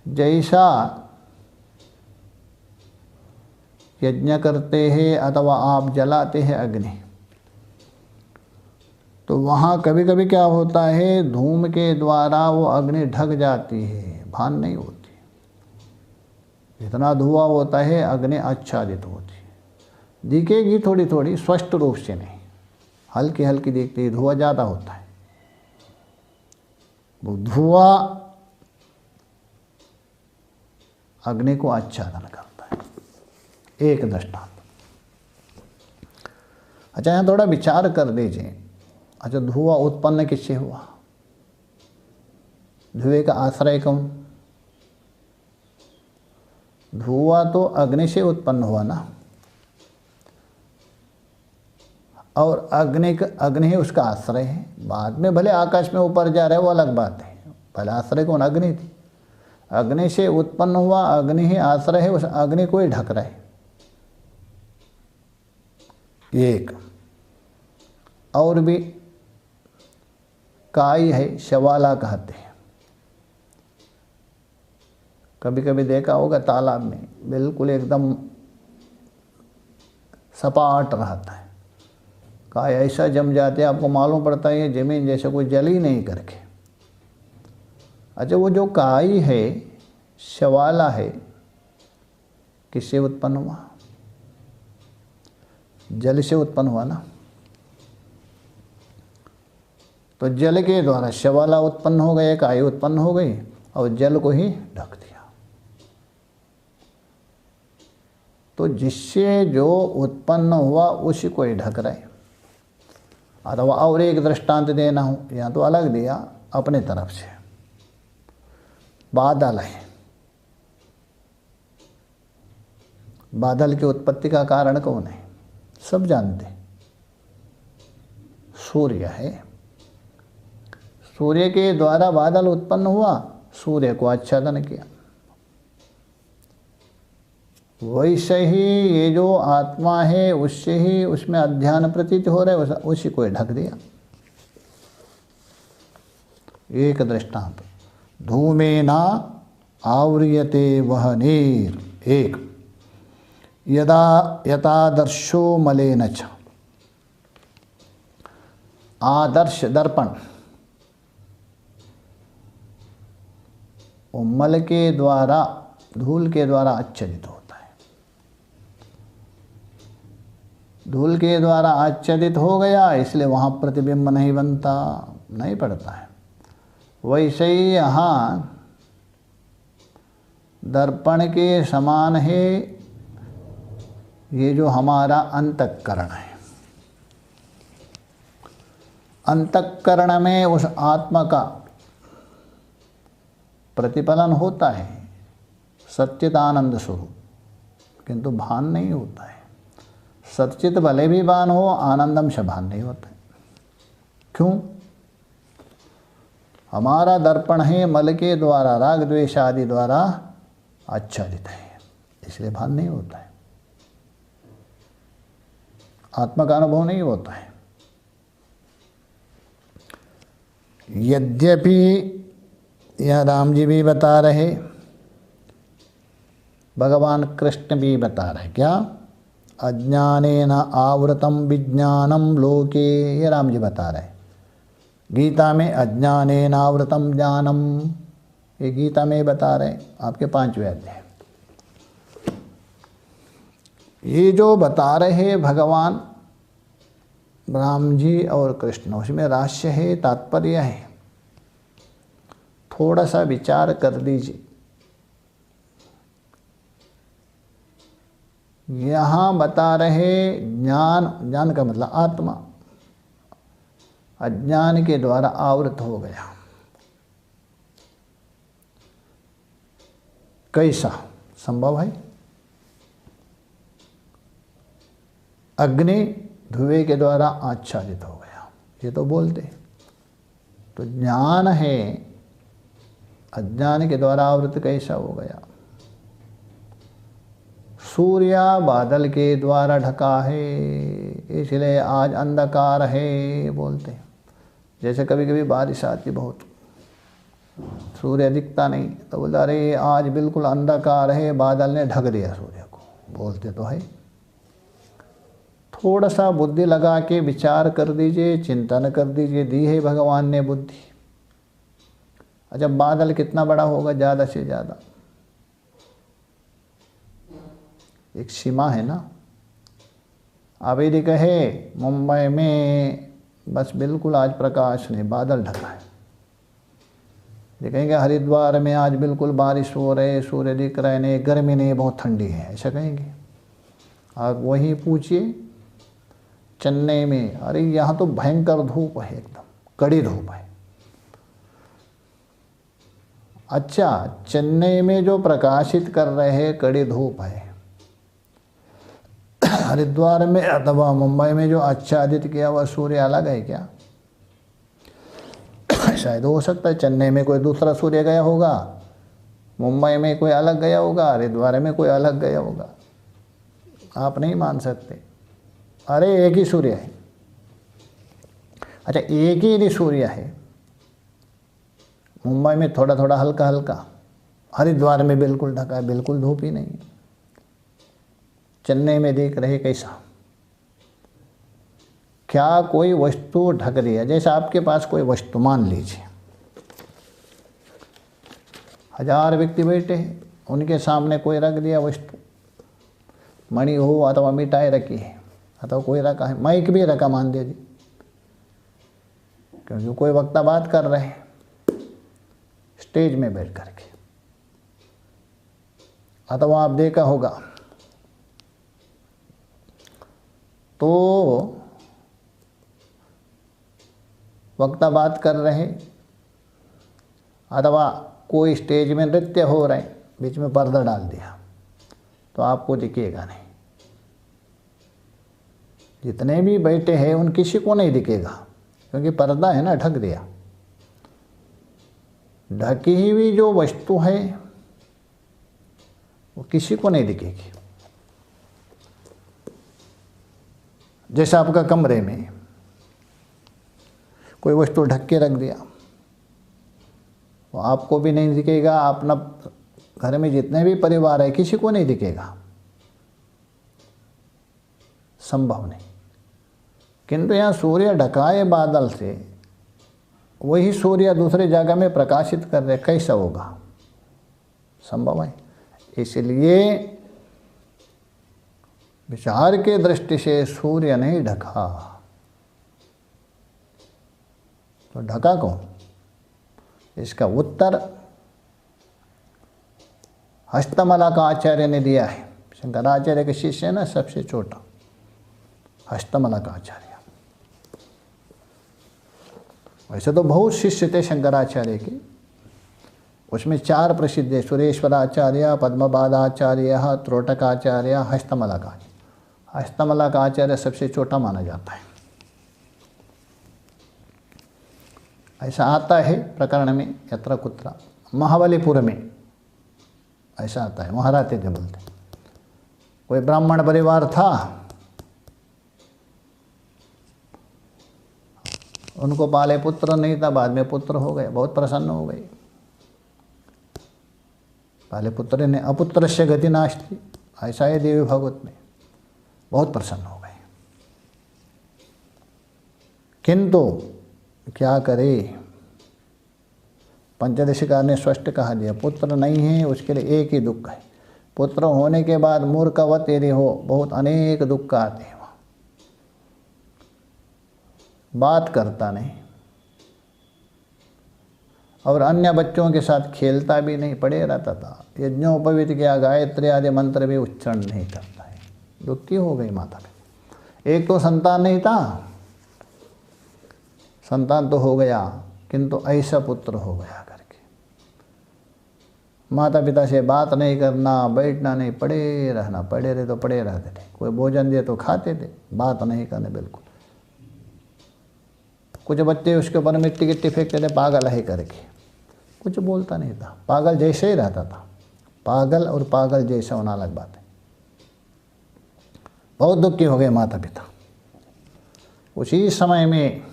जैसा यज्ञ करते हैं अथवा आप जलाते हैं अग्नि, तो वहाँ कभी कभी क्या होता है, धूम के द्वारा वो अग्नि ढक जाती है, भान नहीं होती। इतना धुआं होता है, अग्नि आच्छादित होती है, दिखेगी थोड़ी थोड़ी, स्पष्ट रूप से नहीं, हल्की हल्की दिखती है, धुआं ज़्यादा होता है। वो धुआं अग्नि को आच्छादन करता है, एक दृष्टांत। अच्छा, यहाँ थोड़ा विचार कर दीजिए। अच्छा, धुआं उत्पन्न किससे हुआ? धुएं का आश्रय कौन? धुआं तो अग्नि से उत्पन्न हुआ ना, और अग्नि ही उसका आश्रय है। बाद में भले आकाश में ऊपर जा रहा है वो अलग बात है, पहले आश्रय कौन? अग्नि थी। अग्नि से उत्पन्न हुआ, अग्नि ही आश्रय है, उस अग्नि को ही ढक रहा है। एक और भी काई है, शवाला कहते हैं। कभी कभी देखा होगा तालाब में बिल्कुल एकदम सपाट रहता है, काई ऐसा जम जाते हैं, आपको मालूम पड़ता है ये जमीन जैसे कोई जल ही नहीं करके। अच्छा, वो जो काई है, शवाला है, किससे उत्पन्न हुआ? जल से उत्पन्न हुआ ना। तो जल के द्वारा शवाला उत्पन्न हो गया, काई उत्पन्न हो गई और जल को ही ढक दिया। तो जिससे जो उत्पन्न हुआ उसी को ही ढक रहे। अथवा और एक दृष्टांत देना हो, यहाँ तो अलग दिया अपने तरफ से। बादल है, बादल की उत्पत्ति का कारण कौन है? सब जानते, सूर्य है। सूर्य के द्वारा बादल उत्पन्न हुआ, सूर्य को आच्छादन किया। वैसे ही ये जो आत्मा है, उससे ही उसमें अध्यान प्रतीत हो रहा है, उसी को ढक दिया। एक दृष्टांत, धूमेना आव्रियते वह्निर्, एक यदा यथादर्शो मलेन च। आदर्श दर्पण, वो मल के द्वारा, धूल के द्वारा आच्छादित होता है। धूल के द्वारा आच्छादित हो गया, इसलिए वहाँ प्रतिबिंब नहीं बनता, नहीं पड़ता है। वैसे ही यहाँ दर्पण के समान है ये जो हमारा अंतःकरण है। अंतःकरण में उस आत्मा का प्रतिफलन होता है, सच्चिदानंद स्वरूप, किंतु भान नहीं होता है। सच्चित भले भी भान हो, आनंदम से भान नहीं होता है। क्यों? हमारा दर्पण है मल के द्वारा, राग द्वेष आदि द्वारा आच्छादित है, इसलिए भान नहीं होता है, आत्मा का अनुभव नहीं होता है। यद्यपि यह राम जी भी बता रहे, भगवान कृष्ण भी बता रहे, क्या? अज्ञानेन आवृतम विज्ञानम लोके, ये राम जी बता रहे। गीता में अज्ञानेन आवृतम ज्ञानम, ये गीता में बता रहे, आपके 5वें अध्याय। ये जो बता रहे भगवान राम जी और कृष्ण, उसमें रहस्य है, तात्पर्य है, थोड़ा सा विचार कर लीजिए। यहाँ बता रहे ज्ञान, ज्ञान का मतलब आत्मा अज्ञान के द्वारा आवृत हो गया। कैसा संभव है? अग्नि धुएं के द्वारा आच्छादित हो गया, ये तो बोलते। तो ज्ञान है, अज्ञान के द्वारा आवृत कैसा हो गया? सूर्य बादल के द्वारा ढका है, इसलिए आज अंधकार है बोलते। जैसे कभी कभी बारिश आती बहुत, सूर्य दिखता नहीं, तो बोलते अरे आज बिल्कुल अंधकार है, बादल ने ढक दिया सूर्य को, बोलते तो है। थोड़ा सा बुद्धि लगा के विचार कर दीजिए, चिंतन कर दीजिए, दी है भगवान ने बुद्धि। अच्छा, बादल कितना बड़ा होगा? ज़्यादा से ज़्यादा एक सीमा है ना। अब यदि कहे मुंबई में बस बिल्कुल आज प्रकाश नहीं, बादल ढका है, कहेंगे हरिद्वार में आज बिल्कुल बारिश हो रही है, सूर्य दिख रहे नहीं, गर्मी नहीं, बहुत ठंडी है, ऐसा कहेंगे। आप वही पूछिए चेन्नई में, अरे यहाँ तो भयंकर धूप है, एकदम कड़ी धूप है। अच्छा, चेन्नई में जो प्रकाशित कर रहे हैं कड़ी धूप है, हरिद्वार में अथवा मुंबई में जो आच्छादित किया हुआ सूर्य अलग है क्या? शायद हो सकता है चेन्नई में कोई दूसरा सूर्य गया होगा, मुंबई में कोई अलग गया होगा, हरिद्वार में कोई अलग गया होगा। आप नहीं मान सकते। अरे एक ही सूर्य है। अच्छा, एक ही सूर्य है, मुंबई में थोड़ा थोड़ा हल्का हल्का, हरिद्वार में बिल्कुल ढका है, बिल्कुल धूप ही नहीं है। चेन्नई में देख रहे कैसा? क्या कोई वस्तु ढक दिया? जैसे आपके पास कोई वस्तु, मान लीजिए 1000 व्यक्ति बैठे हैं, उनके सामने कोई रख दिया वस्तु, मणि हो अथवा मिठाई रखी है, अथवा कोई रखा है, माइक भी रखा मान दीजिए, क्योंकि कोई वक्ता बात कर रहे हैं स्टेज में बैठ करके। अथवा आप देखा होगा तो वक्ता बात कर रहे, अथवा कोई स्टेज में नृत्य हो रहे, बीच में पर्दा डाल दिया, तो आपको दिखेगा नहीं। जितने भी बैठे हैं उन किसी को नहीं दिखेगा, क्योंकि पर्दा है ना, ढक दिया। ढकी हुई जो वस्तु है वो किसी को नहीं दिखेगी। जैसे आपका कमरे में कोई वस्तु ढक के रख दिया, वो आपको भी नहीं दिखेगा, अपना घर में जितने भी परिवार है किसी को नहीं दिखेगा, संभव नहीं। किंतु यहाँ सूर्य ढकाए बादल से, वही सूर्य दूसरे जगह में प्रकाशित कर रहे, कैसा होगा? संभव है। इसलिए विचार के दृष्टि से सूर्य नहीं ढका, तो ढका कौन? इसका उत्तर हस्तमला का आचार्य ने दिया है। शंकराचार्य के शिष्य है ना सबसे छोटा, हस्तमला का आचार्य। वैसे तो बहुत शिष्य थे शंकराचार्य के, उसमें 4 प्रसिद्ध है, सुरेश्वराचार्य, पद्मपादाचार्य, त्रोटकाचार्य, हस्तमला का। हस्तमला का आचार्य सबसे छोटा माना जाता है। ऐसा आता है प्रकरण में, यत्र कुत्र, महाबलीपुर में ऐसा आता है, वहाँ रहते थे बोलते। कोई ब्राह्मण परिवार था, उनको पाले पुत्र नहीं था, बाद में पुत्र हो गए, बहुत प्रसन्न हो गए। पहले पुत्र ने अपुत्रस्य गति नास्ति, ऐसा है देवी भागवत में, बहुत प्रसन्न हो गए। किंतु क्या करे, पंचदशिकार ने स्पष्ट कहा दिया, पुत्र नहीं है उसके लिए एक ही दुख है, पुत्र होने के बाद मूर्खवत यदि हो, बहुत अनेक दुख आते हैं। बात करता नहीं और अन्य बच्चों के साथ खेलता भी नहीं, पड़े रहता था। यज्ञोपवीत किया, गायत्री आदि मंत्र भी उच्चारण नहीं करता है। दुखी हो गई माता पिता। एक तो संतान नहीं था, संतान तो हो गया किंतु ऐसा पुत्र हो गया करके माता पिता से बात नहीं करना, बैठना नहीं, पड़े रहना। पड़े रहे तो पड़े रहते थे, कोई भोजन दे तो खाते थे, बात नहीं करने बिल्कुल। कुछ बच्चे उसके ऊपर मिट्टी गिट्टी फेंकते थे, पागल है करके, कुछ बोलता नहीं था, पागल जैसे ही रहता था। पागल और पागल जैसा होना अलग बात है। बहुत दुखी हो गए माता पिता। उसी समय में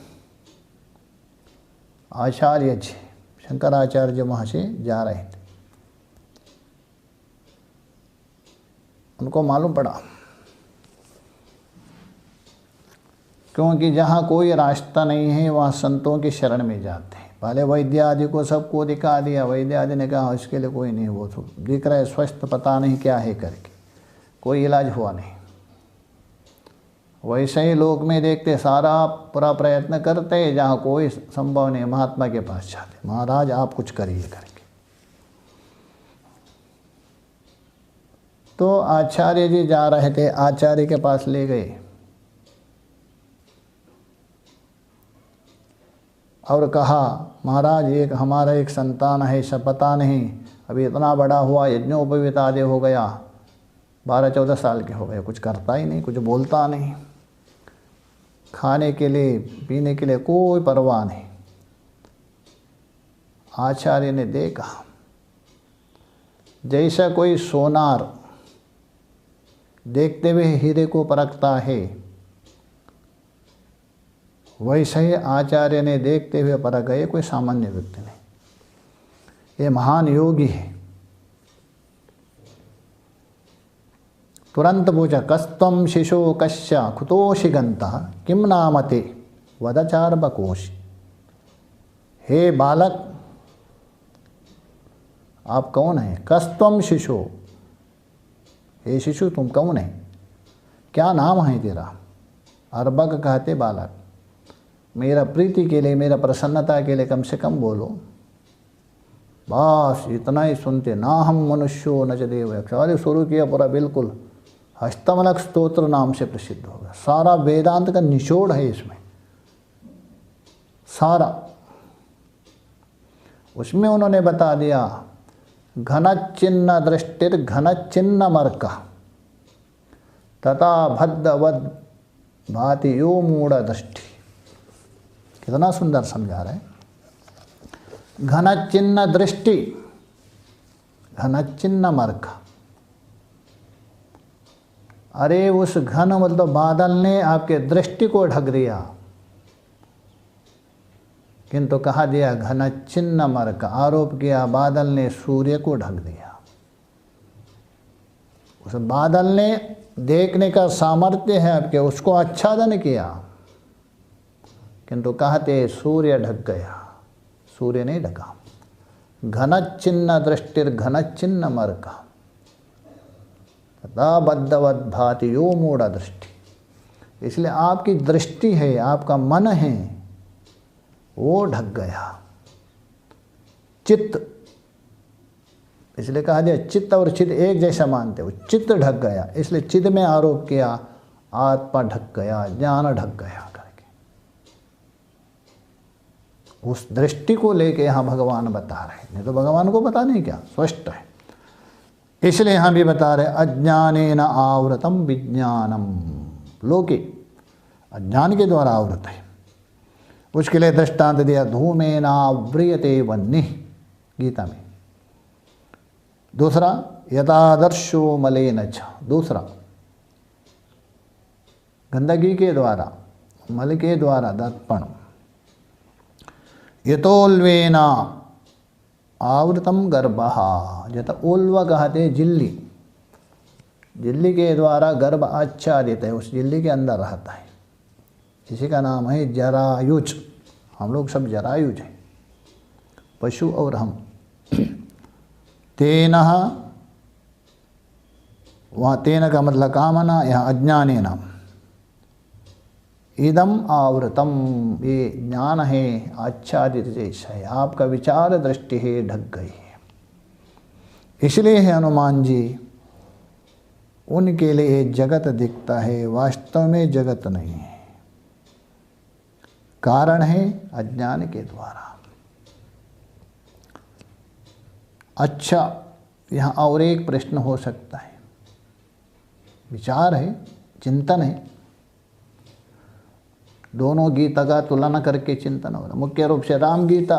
आचार्य जी, शंकराचार्य जी वहाँ से जा रहे थे। उनको मालूम पड़ा, क्योंकि जहाँ कोई रास्ता नहीं है वहाँ संतों की शरण में जाते हैं। पहले वैद्य आदि को सबको दिखा दिया, वैद्य आदि ने कहा इसके लिए कोई नहीं, वो तो दिख रहा है स्वस्थ, पता नहीं क्या है करके, कोई इलाज हुआ नहीं। वैसे ही लोक में देखते, सारा पूरा प्रयत्न करते, जहाँ कोई संभव नहीं महात्मा के पास जाते, महाराज आप कुछ करिए करके। तो आचार्य जी जा रहे थे, आचार्य के पास ले गए और कहा महाराज एक हमारा एक संतान है, सब पता नहीं, अभी इतना बड़ा हुआ, यज्ञोपवीत आदि हो गया, 12-14 साल के हो गए, कुछ करता ही नहीं, कुछ बोलता नहीं, खाने के लिए पीने के लिए कोई परवाह नहीं। आचार्य ने देखा, जैसा कोई सोनार देखते हुए हीरे को परखता है, वैसे ही आचार्य ने देखते हुए परख गए, कोई सामान्य व्यक्ति नहीं, ये महान योगी है। तुरंत पूछा, कस्त्वं शिशो कस्य कुतोषिगन्तः किम नामते वदचार्वकोषि। हे बालक, आप कौन हैं? कस्त्वं शिशो, हे शिशु तुम कौन है, क्या नाम है तेरा? अर्बक कहते बालक, मेरा प्रीति के लिए, मेरा प्रसन्नता के लिए कम से कम बोलो। बस इतना ही सुनते, ना हम मनुष्यो न च देव। अरे शुरू किया पूरा, बिल्कुल हस्तमलक स्तोत्र नाम से प्रसिद्ध होगा। सारा वेदांत का निचोड़ है इसमें, सारा उसमें उन्होंने बता दिया। घनचिन्ह दृष्टिर घनचिन्ह मर्क तथा भद्दवद भाति यो मूढ़ दृष्टि। कितना सुंदर समझा रहे हैं। घनचिन्ह दृष्टि, घनचिन्ह मर्क, अरे उस घन मतलब बादल ने आपके दृष्टि को ढक दिया, किंतु कहा दिया घनचिन्ह मर्क, आरोप किया बादल ने सूर्य को ढक दिया। उस बादल ने देखने का सामर्थ्य है आपके, उसको आच्छादन किया, किंतु कहते सूर्य ढक गया, सूर्य नहीं ढका। घनचिन्ह दृष्टिर घनचिन्ह मर्क तथा बद्धवद भाति यो मूढ़ दृष्टि। इसलिए आपकी दृष्टि है, आपका मन है, वो ढक गया। चित्त, इसलिए कहा दिया चित्त और चित्त एक जैसा मानते हो, चित्त ढक गया, इसलिए चित्त में आरोप किया, आत्मा ढक गया, ज्ञान ढक गया करके। उस दृष्टि को लेके यहाँ भगवान बता रहे, नहीं तो भगवान को पता नहीं क्या, स्पष्ट है। इसलिए यहाँ भी बता रहे, अज्ञानेन आवृतम विज्ञानम, लोके अज्ञान के द्वारा आवृत है। उसके लिए दृष्टांत दिया धूमेनाव्रियते वह्निः गीता में। दूसरा यथादर्शो मलेन च, दूसरा गंदगी के द्वारा, मल के द्वारा दर्पण, यतोल्वेन आवृतम गर्भः, जत ओल्व कहते झिल्ली, झिल्ली के द्वारा गर्भ आच्छादित है, उस झिल्ली के अंदर रहता है, इसी का नाम है जरायुज। हम लोग सब जरायुज हैं, पशु और हम। तेन, वहाँ तेन का मतलब कामना, यहाँ अज्ञानेन। इदम आवृतम, ये ज्ञान है आच्छादित जैसा है, आपका विचार दृष्टि है ढक गई है। इसलिए है हनुमान जी, उनके लिए जगत दिखता है, वास्तव में जगत नहीं है, कारण है अज्ञान के द्वारा। अच्छा, यहाँ और एक प्रश्न हो सकता है, विचार है, चिंतन है, दोनों गीता का तुलना करके चिंतन हो रहा। मुख्य रूप से राम गीता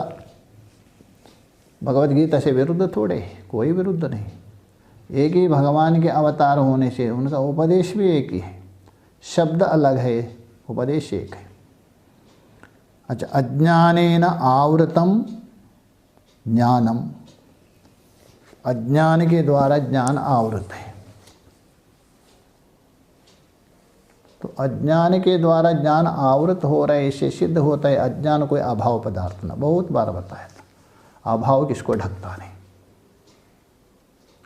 भगवत गीता से विरुद्ध थोड़े, कोई विरुद्ध नहीं, एक ही भगवान के अवतार होने से उनका उपदेश भी एक ही है, शब्द अलग है, उपदेश एक है। अच्छा, अज्ञानेन आवृतम ज्ञानम, अज्ञान के द्वारा ज्ञान आवृत है। तो अज्ञान के द्वारा ज्ञान आवृत हो रहा है, इससे सिद्ध होता है अज्ञान कोई अभाव पदार्थ ना। बहुत बार बताया था, अभाव किसको ढकता नहीं,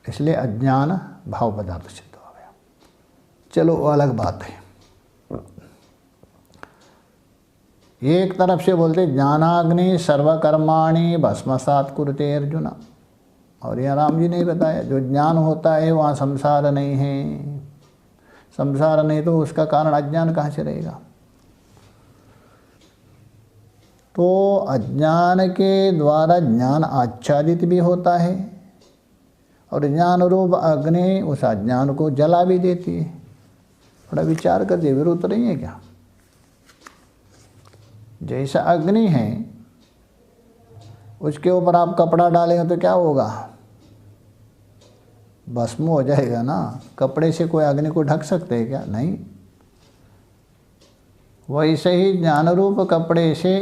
इसलिए अज्ञान भाव पदार्थ सिद्ध हो गया। चलो वो अलग बात है। एक तरफ से बोलते ज्ञानाग्नि सर्वकर्माणि भस्मसात् कुरुते अर्जुन, और यहाँ राम जी ने बताया जो ज्ञान होता है वहाँ संसार नहीं है, संसार नहीं तो उसका कारण अज्ञान कहाँ से रहेगा। तो अज्ञान के द्वारा ज्ञान आच्छादित भी होता है, और ज्ञान रूप अग्नि उस अज्ञान को जला भी देती है। थोड़ा विचार करते, विरुद्ध नहीं है क्या? जैसा अग्नि है, उसके ऊपर आप कपड़ा डालेंगे तो क्या होगा? भस्म हो जाएगा ना। कपड़े से कोई अग्नि को ढक सकते हैं क्या? नहीं। वैसे ही ज्ञान रूप कपड़े से,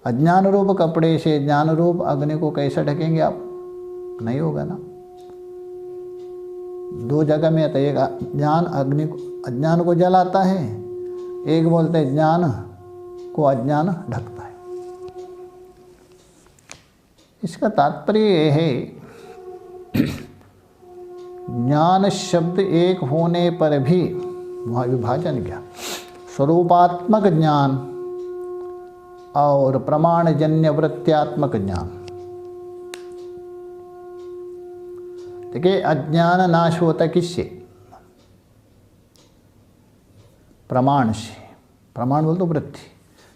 अज्ञान रूप कपड़े से ज्ञान रूप अग्नि को कैसे ढकेंगे आप? नहीं होगा ना। दो जगह में आता है, एक ज्ञान अग्नि को, अज्ञान को जलाता है, एक बोलते हैं ज्ञान को अज्ञान ढकता है। इसका तात्पर्य यह है, ज्ञान शब्द एक होने पर भी वहाँ विभाजन क्या? स्वरूपात्मक ज्ञान और प्रमाणजन्य वृत्त्यात्मक ज्ञान। देखिए, अज्ञान नाश होता किससे? प्रमाण से। प्रमाण बोल तो वृत्ति,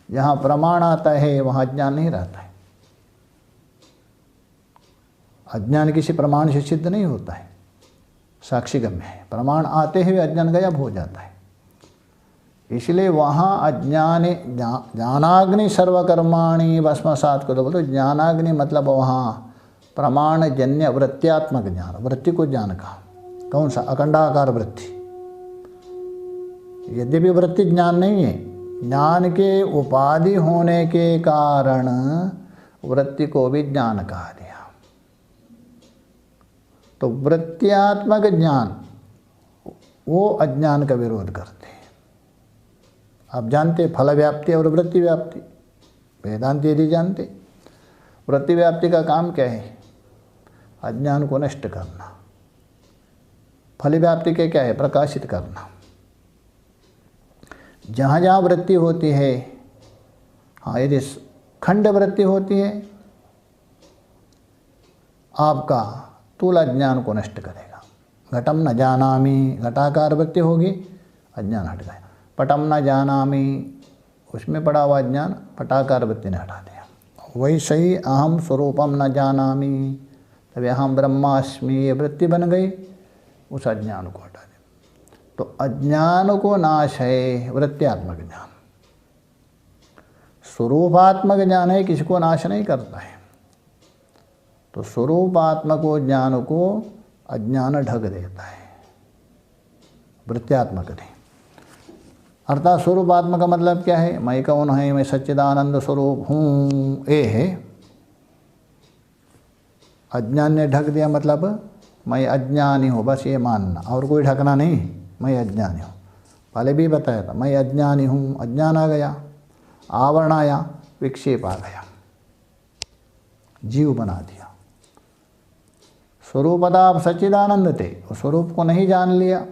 जहाँ प्रमाण आता है वहाँ अज्ञान नहीं रहता है। अज्ञान किसी प्रमाण से सिद्ध नहीं होता है, साक्षीगम्य है। प्रमाण आते हुए अज्ञान गायब हो जाता है। इसलिए वहाँ अज्ञान, ज्ञानाग्नि सर्वकर्माणि भस्मसात् कुरुते, बोलो ज्ञानाग्नि मतलब वहाँ प्रमाणजन्य वृत्त्यात्मक ज्ञान, वृत्ति को ज्ञान कहा। कौन सा? अखंडाकार वृत्ति। यद्यपि वृत्ति ज्ञान नहीं है, ज्ञान के उपाधि होने के कारण वृत्ति को भी ज्ञान कहा दिया। तो वृत्त्यात्मक ज्ञान वो अज्ञान का विरोध करते हैं। आप जानते फल व्याप्ति और वृत्ति व्याप्ति, वेदांत यदि जानते। वृत्ति व्याप्ति का काम क्या है? अज्ञान को नष्ट करना। फल व्याप्ति के क्या है? प्रकाशित करना। जहाँ जहाँ वृत्ति होती है, हाँ, यदि खंड वृत्ति होती है, आपका स्थूल अज्ञान को नष्ट करेगा। घटम न जानामि, घटाकार वृत्ति होगी, अज्ञान हट गया। पटम न जानामि, उसमें पड़ा हुआ अज्ञान पटाकार वृत्ति ने हटा दिया। वैसे ही अहम स्वरूपम न जानामि, तभी अहम ब्रह्मास्मि ये वृत्ति बन गई, उस अज्ञान को हटा दिया। तो अज्ञान को नाश है वृत्त्यात्मक ज्ञान। स्वरूपात्मक ज्ञान है, किसको नाश नहीं करता है। तो स्वरूपात्मक ज्ञान को अज्ञान ढक देता है, वृत्त्यात्मक नहीं। अर्थात स्वरूपात्मक का मतलब क्या है, मैं कौन है, मैं सच्चिदानंद स्वरूप हूँ, ये है। अज्ञान ने ढक दिया मतलब मैं अज्ञानी हूँ, बस ये मानना, और कोई ढकना नहीं, मैं अज्ञानी हूँ। पहले भी बताया था, मैं अज्ञानी हूँ, अज्ञान आ गया, आवरण आया, विक्षेप आ गया, जीव बना दिया। स्वरूपतः आप सच्चिदानंद थे, उस स्वरूप को नहीं जान लिया,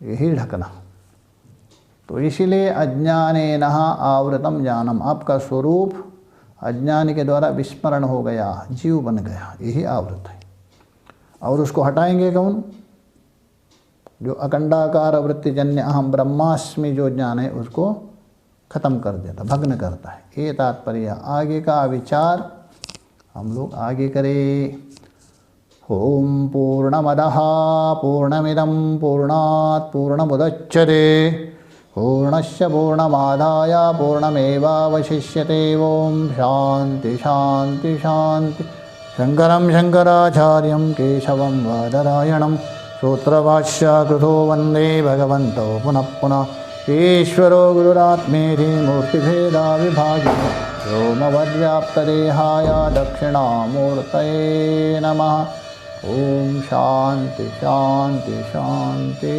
यही ढकना। तो इसीलिए अज्ञानेन आवृतम ज्ञानम, आपका स्वरूप अज्ञान के द्वारा विस्मरण हो गया, जीव बन गया, यही आवृत है। और उसको हटाएंगे कौन, जो अखंडाकार वृत्तिजन्य अहम ब्रह्मास्मि जो ज्ञान है उसको खत्म कर देता, भग्न करता है। ये तात्पर्य। आगे का विचार हम लोग आगे करें। ओम पूर्णमदः पूर्णमिदं पूर्णात् पूर्णमुदच्यते पूर्णस्य पूर्णमादाय पूर्णमेवावशिष्यते। ओम शांति शांति शांति। शंकरं शंकराचार्यं केशवं बादरायणं सूत्रभाष्यकृतो वन्दे भगवन्तो पुनः पुनः। ईश्वरो गुरुरात्मेति मूर्तिभेदा विभागिनो व्योमवद्व्याप्तदेहाय दक्षिणामूर्तये नमः। ओम शांति शांति शांति।